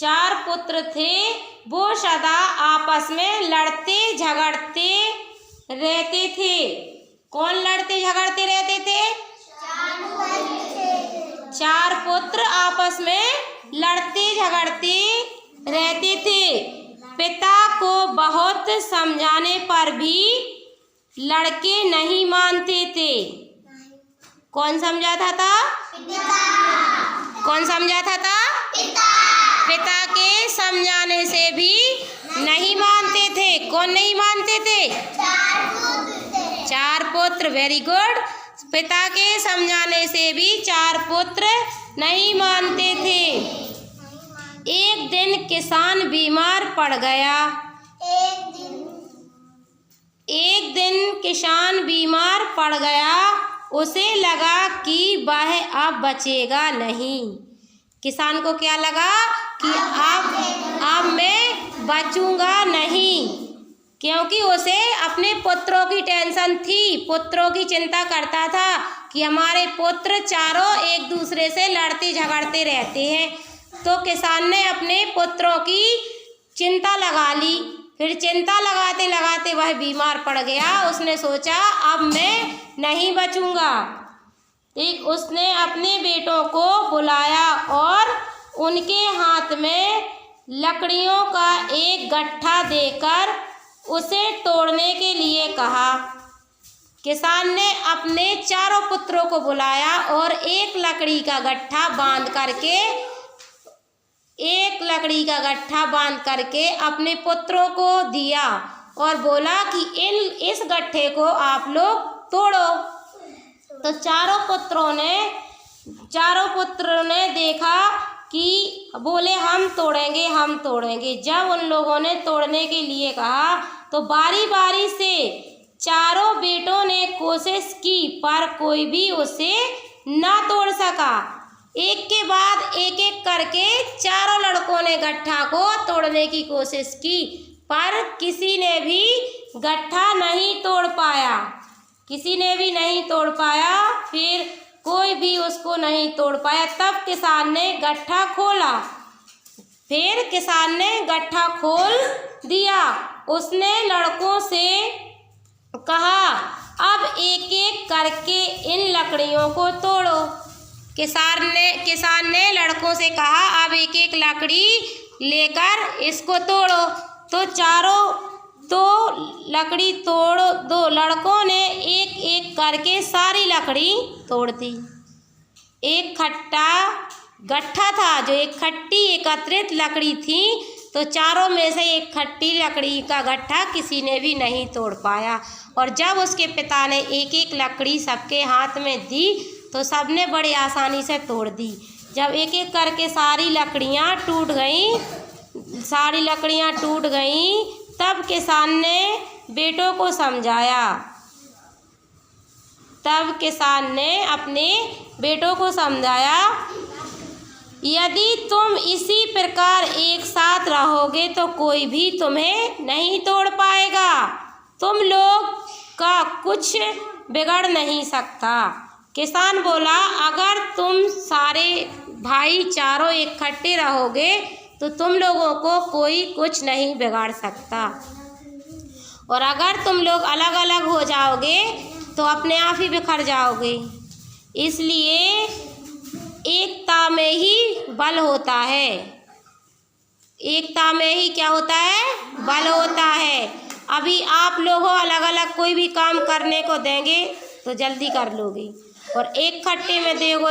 4 पुत्र थे, वो सदा आपस में लड़ते झगड़ते रहते थे। कौन लड़ते झगड़ते रहते थे? 4 पुत्र आपस में लड़ते झगड़ते रहते थे। पिता को बहुत समझाने पर भी लड़के नहीं मानते थे। कौन समझाता था? कौन समझाता था? पिता के समझाने से भी नहीं मानते थे। कौन नहीं मानते थे? 4 पुत्र। Very good. पिता के समझाने से भी 4 पुत्र नहीं मानते थे। एक दिन किसान बीमार पड़ गया। एक दिन किसान बीमार पड़ गया। उसे लगा कि वह अब बचेगा नहीं। किसान को क्या लगा कि अब मैं बचूंगा नहीं, क्योंकि उसे अपने पुत्रों की टेंशन थी, पुत्रों की चिंता करता था कि हमारे पुत्र चारों एक दूसरे से लड़ते झगड़ते रहते हैं। तो किसान ने अपने पुत्रों की चिंता लगा ली। फिर चिंता लगाते लगाते वह बीमार पड़ गया। उसने सोचा अब मैं नहीं बचूंगा। ठीक, उसने अपने बेटों को बुलाया और उनके हाथ में लकड़ियों का एक गट्ठा देकर उसे तोड़ने के लिए कहा। किसान ने अपने चारों पुत्रों को बुलाया और एक लकड़ी का गट्ठा बांध करके अपने पुत्रों को दिया और बोला कि इस गट्ठे को आप लोग तोड़ो। तो चारों पुत्रों ने देखा कि बोले हम तोड़ेंगे। जब उन लोगों ने तोड़ने के लिए कहा तो बारी बारी से चारों बेटों ने कोशिश की, पर कोई भी उसे ना तोड़ सका। एक के बाद एक करके चारों लड़कों ने गट्ठा को तोड़ने की कोशिश की, पर किसी ने भी गट्ठा नहीं तोड़ पाया। फिर कोई भी उसको नहीं तोड़ पाया। तब किसान ने गट्ठा खोला। फिर किसान ने गट्ठा खोल दिया। उसने लड़कों से कहा अब एक एक करके इन लकड़ियों को तोड़ो। किसान ने लड़कों से कहा अब एक एक लकड़ी लेकर इसको तोड़ो। तो लकड़ी तोड़ो। 2 लड़कों ने एक एक करके सारी लकड़ी तोड़ दी। एक खट्टा गट्ठा था, जो एक खट्टी एकत्रित लकड़ी थी, तो चारों में से एक खट्टी लकड़ी का गट्ठा किसी ने भी नहीं तोड़ पाया। और जब उसके पिता ने एक एक लकड़ी सबके हाथ में दी तो सबने बड़ी आसानी से तोड़ दी। जब एक एक करके सारी लकड़ियाँ टूट गईं, तब किसान ने बेटों को समझाया। तब किसान ने अपने बेटों को समझाया, यदि तुम इसी प्रकार एक साथ रहोगे तो कोई भी तुम्हें नहीं तोड़ पाएगा। तुम लोग का कुछ बिगड़ नहीं सकता। किसान बोला, अगर तुम सारे भाई चारों इकट्ठे रहोगे तो तुम लोगों को कोई कुछ नहीं बिगाड़ सकता, और अगर तुम लोग अलग अलग हो जाओगे तो अपने आप ही बिखर जाओगे। इसलिए एकता में ही बल होता है। एकता में ही क्या होता है? बल होता है। अभी आप लोगों अलग अलग कोई भी काम करने को देंगे तो जल्दी कर लोगे, और एक खट्टे में देखो